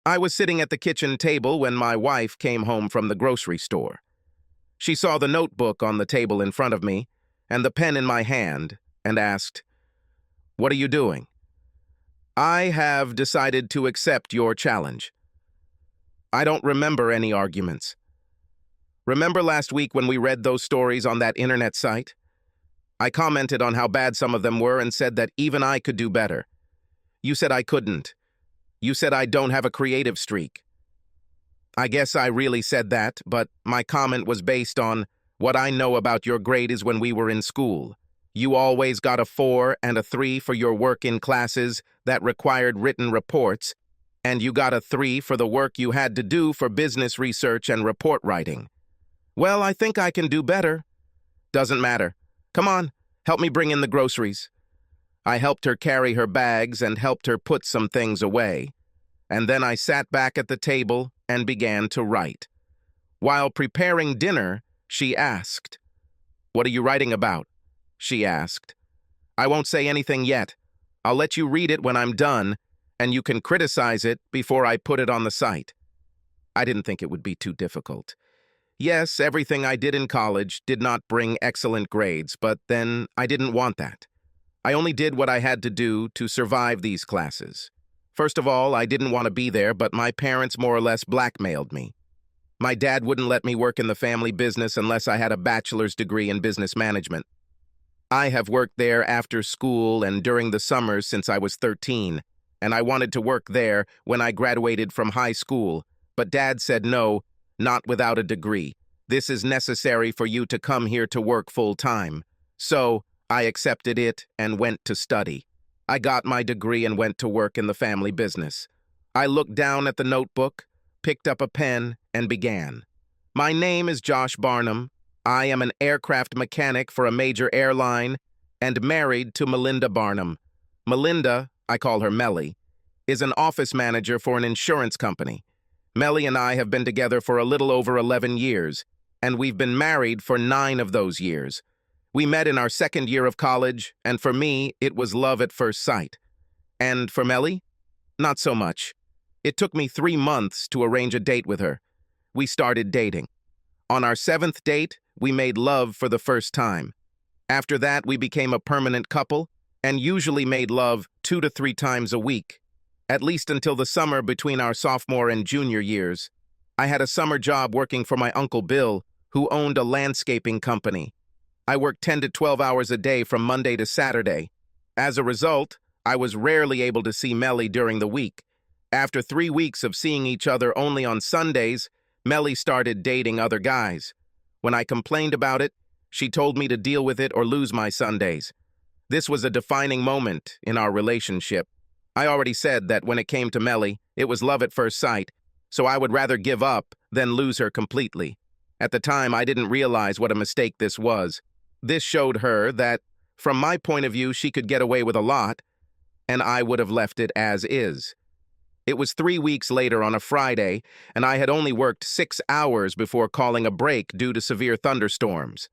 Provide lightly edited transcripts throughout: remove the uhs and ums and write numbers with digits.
I was sitting at the kitchen table when my wife came home from the grocery store. She saw the notebook on the table in front of me and the pen in my hand and asked, "What are you doing?" "I have decided to accept your challenge." I don't remember any arguments. Remember last week when we read those stories on that internet site? I commented on how bad some of them were and said that even I could do better. You said I couldn't. You said I don't have a creative streak. I guess I really said that, but my comment was based on what I know about your grade is when we were in school. You always got a 4 and a 3 for your work in classes that required written reports, and you got a 3 for the work you had to do for business research and report writing. Well, I think I can do better. Doesn't matter. Come on, help me bring in the groceries. I helped her carry her bags and helped her put some things away. And then I sat back at the table and began to write. While preparing dinner, she asked, "What are you writing about?" she asked. "I won't say anything yet. I'll let you read it when I'm done, and you can criticize it before I put it on the site." I didn't think it would be too difficult. Yes, everything I did in college did not bring excellent grades, but then I didn't want that. I only did what I had to do to survive these classes. First of all, I didn't want to be there, but my parents more or less blackmailed me. My dad wouldn't let me work in the family business unless I had a bachelor's degree in business management. I have worked there after school and during the summers since I was 13, and I wanted to work there when I graduated from high school, but Dad said no, not without a degree. This is necessary for you to come here to work full-time. So I accepted it and went to study. I got my degree and went to work in the family business. I looked down at the notebook, picked up a pen, and began. My name is Josh Barnum. I am an aircraft mechanic for a major airline and married to Melinda Barnum. Melinda, I call her Melly, is an office manager for an insurance company. Melly and I have been together for a little over 11 years, and we've been married for 9 of those years. We met in our second year of college, and for me, it was love at first sight. And for Melly? Not so much. It took me 3 months to arrange a date with her. We started dating. On our 7th date, we made love for the first time. After that, we became a permanent couple and usually made love 2 to 3 times a week, at least until the summer between our sophomore and junior years. I had a summer job working for my Uncle Bill, who owned a landscaping company. I worked 10 to 12 hours a day from Monday to Saturday. As a result, I was rarely able to see Melly during the week. After 3 weeks of seeing each other only on Sundays, Melly started dating other guys. When I complained about it, she told me to deal with it or lose my Sundays. This was a defining moment in our relationship. I already said that when it came to Melly, it was love at first sight, so I would rather give up than lose her completely. At the time, I didn't realize what a mistake this was. This showed her that, from my point of view, she could get away with a lot, and I would have left it as is. It was 3 weeks later on a Friday, and I had only worked 6 hours before calling a break due to severe thunderstorms.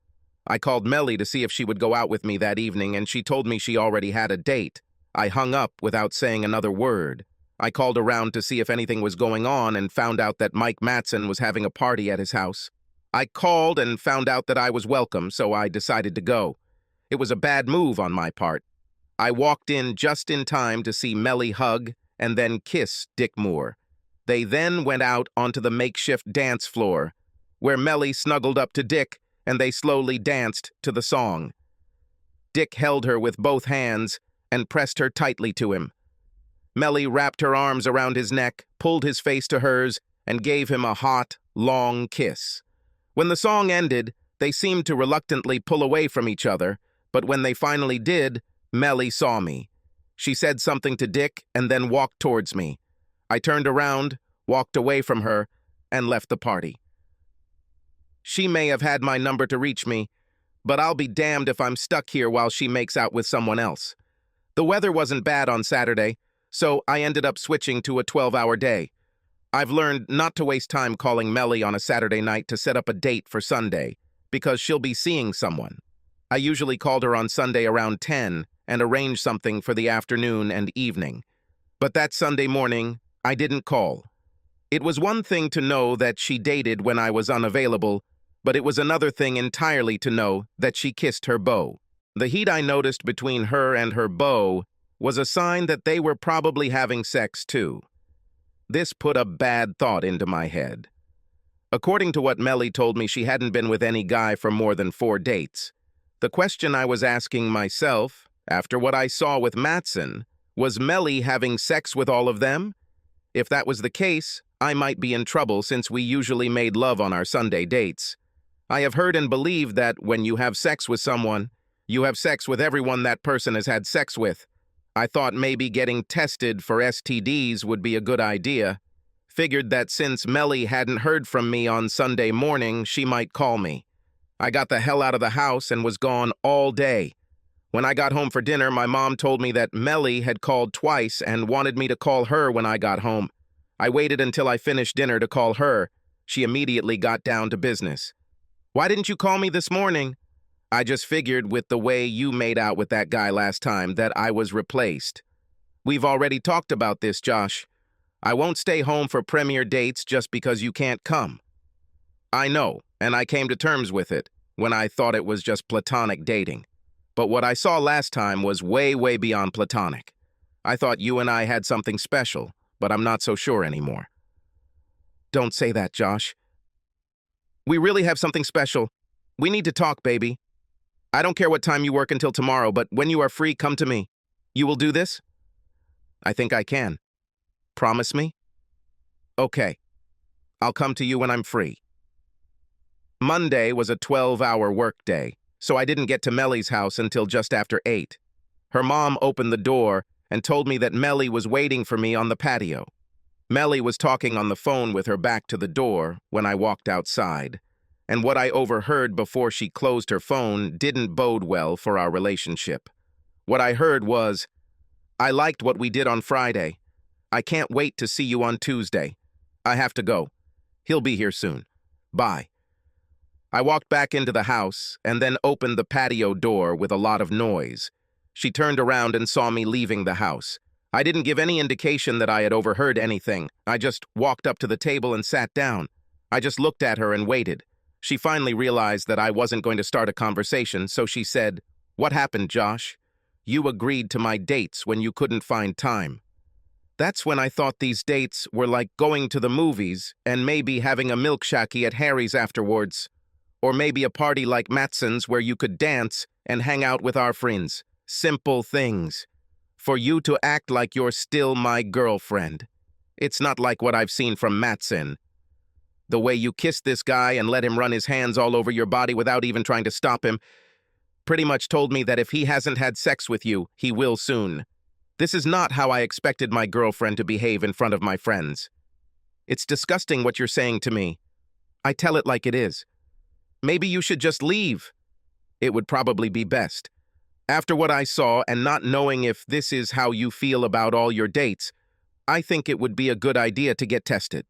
I called Melly to see if she would go out with me that evening, and she told me she already had a date. I hung up without saying another word. I called around to see if anything was going on and found out that Mike Matson was having a party at his house. I called and found out that I was welcome, so I decided to go. It was a bad move on my part. I walked in just in time to see Melly hug and then kiss Dick Moore. They then went out onto the makeshift dance floor, where Melly snuggled up to Dick and they slowly danced to the song. Dick held her with both hands and pressed her tightly to him. Melly wrapped her arms around his neck, pulled his face to hers, and gave him a hot, long kiss. When the song ended, they seemed to reluctantly pull away from each other, but when they finally did, Melly saw me. She said something to Dick and then walked towards me. I turned around, walked away from her, and left the party. She may have had my number to reach me, but I'll be damned if I'm stuck here while she makes out with someone else. The weather wasn't bad on Saturday, so I ended up switching to a 12-hour day. I've learned not to waste time calling Melly on a Saturday night to set up a date for Sunday, because she'll be seeing someone. I usually called her on Sunday around 10 and arranged something for the afternoon and evening. But that Sunday morning, I didn't call. It was one thing to know that she dated when I was unavailable, but it was another thing entirely to know that she kissed her beau. The heat I noticed between her and her beau was a sign that they were probably having sex too. This put a bad thought into my head. According to what Melly told me, she hadn't been with any guy for more than 4 dates. The question I was asking myself, after what I saw with Matson, was Melly having sex with all of them? If that was the case, I might be in trouble since we usually made love on our Sunday dates. I have heard and believed that when you have sex with someone, you have sex with everyone that person has had sex with. I thought maybe getting tested for STDs would be a good idea. Figured that since Melly hadn't heard from me on Sunday morning, she might call me. I got the hell out of the house and was gone all day. When I got home for dinner, my mom told me that Melly had called twice and wanted me to call her when I got home. I waited until I finished dinner to call her. She immediately got down to business. "Why didn't you call me this morning?" "I just figured with the way you made out with that guy last time that I was replaced." "We've already talked about this, Josh. I won't stay home for premiere dates just because you can't come." "I know, and I came to terms with it when I thought it was just platonic dating. But what I saw last time was way, way beyond platonic. I thought you and I had something special, but I'm not so sure anymore." "Don't say that, Josh. We really have something special. We need to talk, baby. I don't care what time you work until tomorrow, but when you are free, come to me. You will do this?" "I think I can. Promise me?" "Okay. I'll come to you when I'm free." Monday was a 12-hour workday, so I didn't get to Melly's house until just after 8. Her mom opened the door and told me that Melly was waiting for me on the patio. Melly was talking on the phone with her back to the door when I walked outside, and what I overheard before she closed her phone didn't bode well for our relationship. What I heard was, "I liked what we did on Friday. I can't wait to see you on Tuesday. I have to go. He'll be here soon. Bye." I walked back into the house and then opened the patio door with a lot of noise. She turned around and saw me leaving the house. I didn't give any indication that I had overheard anything. I just walked up to the table and sat down. I just looked at her and waited. She finally realized that I wasn't going to start a conversation, so she said, "What happened, Josh? You agreed to my dates when you couldn't find time." That's when I thought these dates were like going to the movies and maybe having a milkshake at Harry's afterwards. Or maybe a party like Matson's where you could dance and hang out with our friends. Simple things. For you to act like you're still my girlfriend. It's not like what I've seen from Matson. The way you kissed this guy and let him run his hands all over your body without even trying to stop him pretty much told me that if he hasn't had sex with you, he will soon. This is not how I expected my girlfriend to behave in front of my friends. It's disgusting what you're saying to me. I tell it like it is. Maybe you should just leave. It would probably be best. After what I saw and not knowing if this is how you feel about all your dates, I think it would be a good idea to get tested.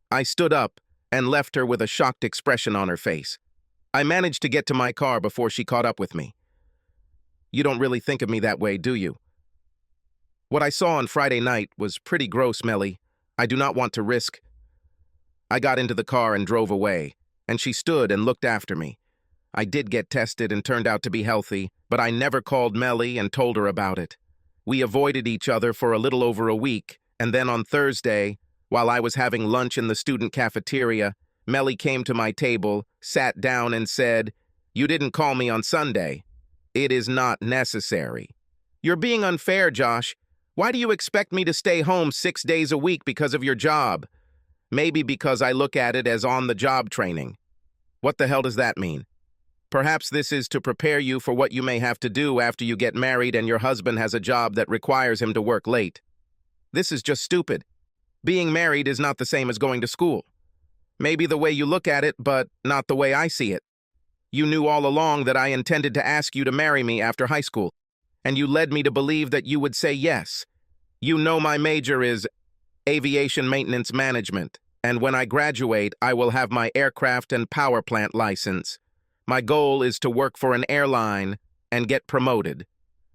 I stood up and left her with a shocked expression on her face. I managed to get to my car before she caught up with me. "You don't really think of me that way, do you?" "What I saw on Friday night was pretty gross, Melly. I do not want to risk." I got into the car and drove away, and she stood and looked after me. I did get tested and turned out to be healthy, but I never called Melly and told her about it. We avoided each other for a little over a week, and then on Thursday, while I was having lunch in the student cafeteria, Melly came to my table, sat down and said, "You didn't call me on Sunday. It is not necessary." "You're being unfair, Josh. Why do you expect me to stay home 6 days a week because of your job?" "Maybe because I look at it as on-the-job training." "What the hell does that mean?" "Perhaps this is to prepare you for what you may have to do after you get married and your husband has a job that requires him to work late." This is just stupid. Being married is not the same as going to school. Maybe the way you look at it, but not the way I see it. You knew all along that I intended to ask you to marry me after high school, and you led me to believe that you would say yes. You know my major is aviation maintenance management, and when I graduate, I will have my aircraft and power plant license. My goal is to work for an airline and get promoted.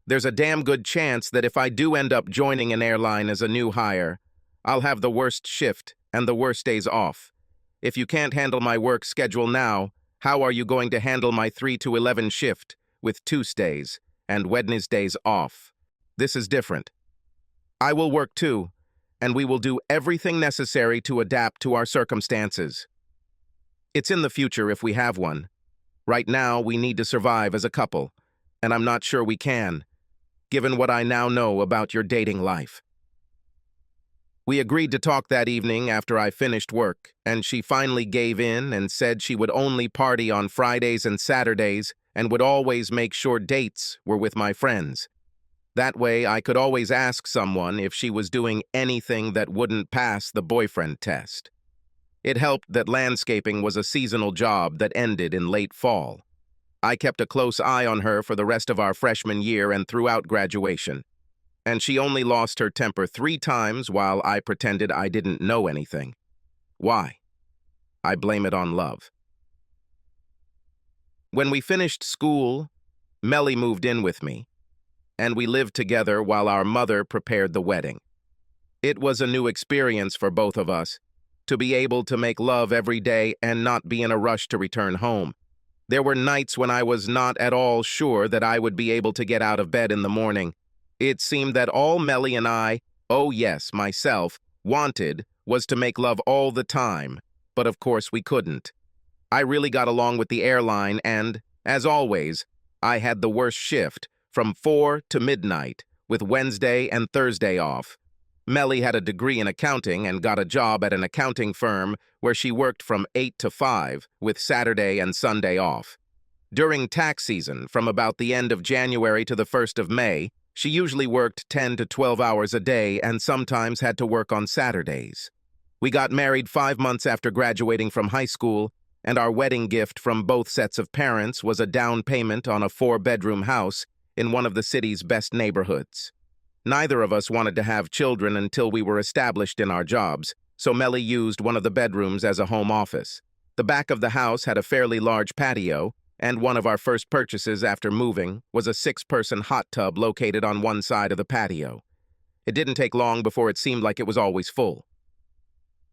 There's a damn good chance that if I do end up joining an airline as a new hire, I'll have the worst shift and the worst days off. If you can't handle my work schedule now, how are you going to handle my 3 to 11 shift with Tuesdays and Wednesdays off? This is different. I will work too, and we will do everything necessary to adapt to our circumstances. It's in the future if we have one. Right now, we need to survive as a couple, and I'm not sure we can, given what I now know about your dating life. We agreed to talk that evening after I finished work, and she finally gave in and said she would only party on Fridays and Saturdays and would always make sure dates were with my friends. That way, I could always ask someone if she was doing anything that wouldn't pass the boyfriend test. It helped that landscaping was a seasonal job that ended in late fall. I kept a close eye on her for the rest of our freshman year and throughout graduation. And she only lost her temper 3 times while I pretended I didn't know anything. Why? I blame it on love. When we finished school, Melly moved in with me, and we lived together while our mother prepared the wedding. It was a new experience for both of us, to be able to make love every day and not be in a rush to return home. There were nights when I was not at all sure that I would be able to get out of bed in the morning. It seemed that all Melly and I, oh yes, myself, wanted was to make love all the time, but of course we couldn't. I really got along with the airline and, as always, I had the worst shift, from 4 to midnight, with Wednesday and Thursday off. Melly had a degree in accounting and got a job at an accounting firm where she worked from 8 to 5, with Saturday and Sunday off. During tax season, from about the end of January to the 1st of May, she usually worked 10 to 12 hours a day and sometimes had to work on Saturdays. We got married 5 months after graduating from high school, and our wedding gift from both sets of parents was a down payment on a 4-bedroom house in one of the city's best neighborhoods. Neither of us wanted to have children until we were established in our jobs, so Melly used one of the bedrooms as a home office. The back of the house had a fairly large patio, and one of our first purchases after moving was a 6-person hot tub located on one side of the patio. It didn't take long before it seemed like it was always full.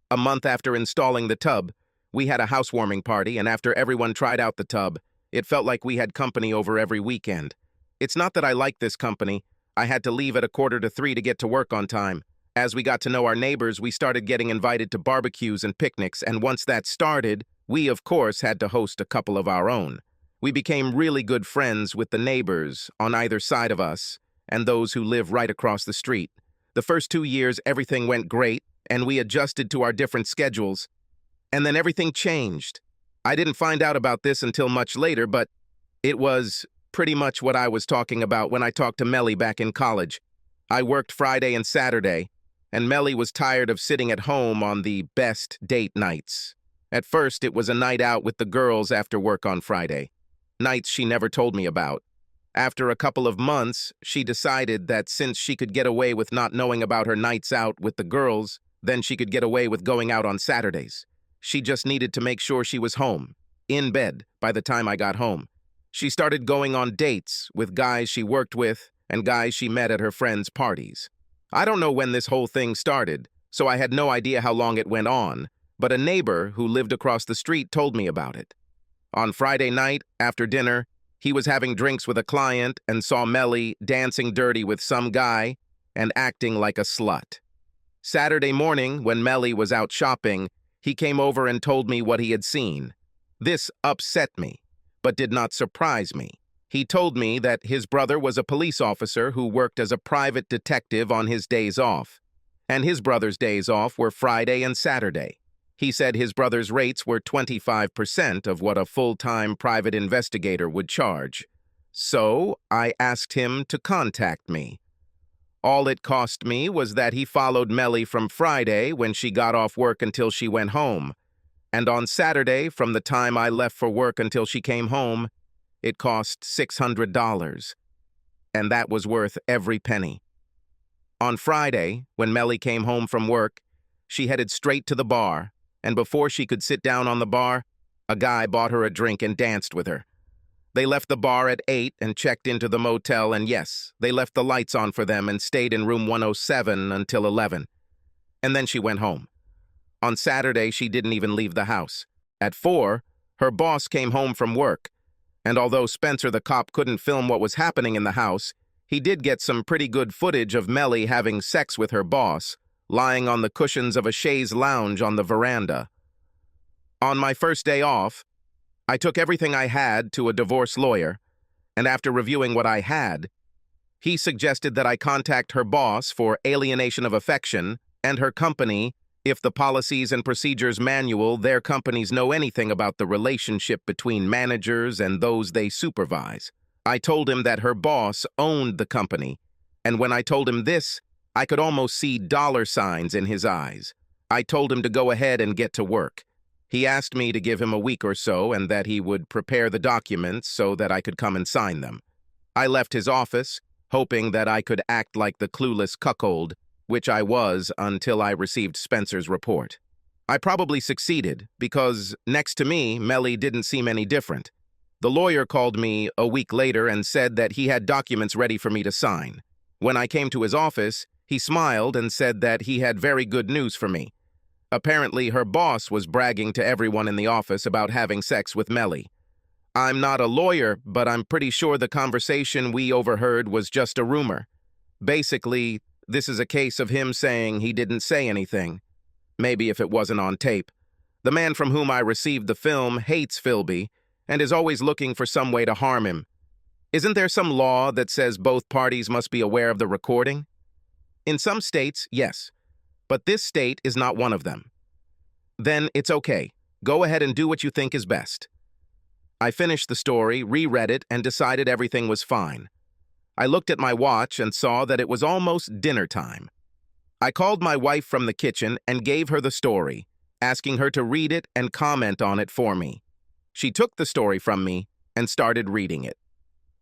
A month after installing the tub, we had a housewarming party, and after everyone tried out the tub, it felt like we had company over every weekend. It's not that I liked this company. I had to leave at 2:45 to get to work on time. As we got to know our neighbors, we started getting invited to barbecues and picnics, and once that started, we, of course, had to host a couple of our own. We became really good friends with the neighbors on either side of us and those who live right across the street. The first 2 years, everything went great, and we adjusted to our different schedules. And then everything changed. I didn't find out about this until much later, but it was pretty much what I was talking about when I talked to Melly back in college. I worked Friday and Saturday, and Melly was tired of sitting at home on the best date nights. At first, it was a night out with the girls after work on Friday. Nights she never told me about. After a couple of months, she decided that since she could get away with not knowing about her nights out with the girls, then she could get away with going out on Saturdays. She just needed to make sure she was home, in bed, by the time I got home. She started going on dates with guys she worked with and guys she met at her friends' parties. I don't know when this whole thing started, so I had no idea how long it went on, but a neighbor who lived across the street told me about it. On Friday night, after dinner, he was having drinks with a client and saw Melly dancing dirty with some guy and acting like a slut. Saturday morning, when Melly was out shopping, he came over and told me what he had seen. This upset me, but did not surprise me. He told me that his brother was a police officer who worked as a private detective on his days off, and his brother's days off were Friday and Saturday. He said his brother's rates were 25% of what a full-time private investigator would charge. So I asked him to contact me. All it cost me was that he followed Melly from Friday when she got off work until she went home, and on Saturday from the time I left for work until she came home, it cost $600, and that was worth every penny. On Friday, when Melly came home from work, she headed straight to the bar, and before she could sit down on the bar, a guy bought her a drink and danced with her. They left the bar at 8 and checked into the motel, and yes, they left the lights on for them and stayed in room 107 until 11. And then she went home. On Saturday, she didn't even leave the house. At 4, her boss came home from work, and although Spencer the cop couldn't film what was happening in the house, he did get some pretty good footage of Melly having sex with her boss, lying on the cushions of a chaise lounge on the veranda. On my first day off, I took everything I had to a divorce lawyer, and after reviewing what I had, he suggested that I contact her boss for alienation of affection and her company if the policies and procedures manual their companies know anything about the relationship between managers and those they supervise. I told him that her boss owned the company, and when I told him this, I could almost see dollar signs in his eyes. I told him to go ahead and get to work. He asked me to give him a week or so and that he would prepare the documents so that I could come and sign them. I left his office, hoping that I could act like the clueless cuckold, which I was until I received Spencer's report. I probably succeeded because, next to me, Melly didn't seem any different. The lawyer called me a week later and said that he had documents ready for me to sign. When I came to his office, he smiled and said that he had very good news for me. Apparently, her boss was bragging to everyone in the office about having sex with Melly. I'm not a lawyer, but I'm pretty sure the conversation we overheard was just a rumor. Basically, this is a case of him saying he didn't say anything. Maybe if it wasn't on tape. The man from whom I received the film hates Philby and is always looking for some way to harm him. Isn't there some law that says both parties must be aware of the recording? In some states, yes, but this state is not one of them. Then it's okay. Go ahead and do what you think is best. I finished the story, reread it, and decided everything was fine. I looked at my watch and saw that it was almost dinner time. I called my wife from the kitchen and gave her the story, asking her to read it and comment on it for me. She took the story from me and started reading it.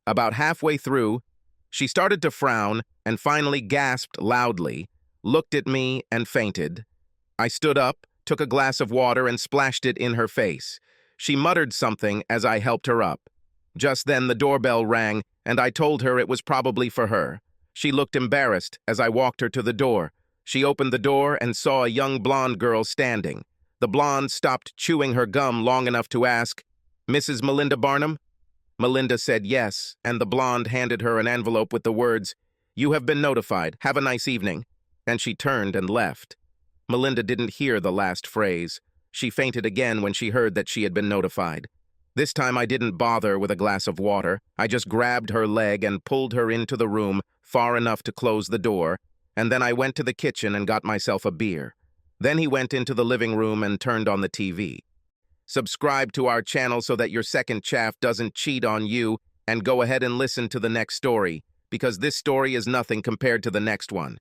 About halfway through, she started to frown and finally gasped loudly, looked at me, and fainted. I stood up, took a glass of water, and splashed it in her face. She muttered something as I helped her up. Just then the doorbell rang, and I told her it was probably for her. She looked embarrassed as I walked her to the door. She opened the door and saw a young blonde girl standing. The blonde stopped chewing her gum long enough to ask, "Mrs. Melinda Barnum?" Melinda said yes, and the blonde handed her an envelope with the words, "You have been notified. Have a nice evening." And she turned and left. Melinda didn't hear the last phrase. She fainted again when she heard that she had been notified. This time I didn't bother with a glass of water. I just grabbed her leg and pulled her into the room far enough to close the door, and then I went to the kitchen and got myself a beer. Then he went into the living room and turned on the TV. Subscribe to our channel so that your second chaff doesn't cheat on you, and go ahead and listen to the next story, because this story is nothing compared to the next one.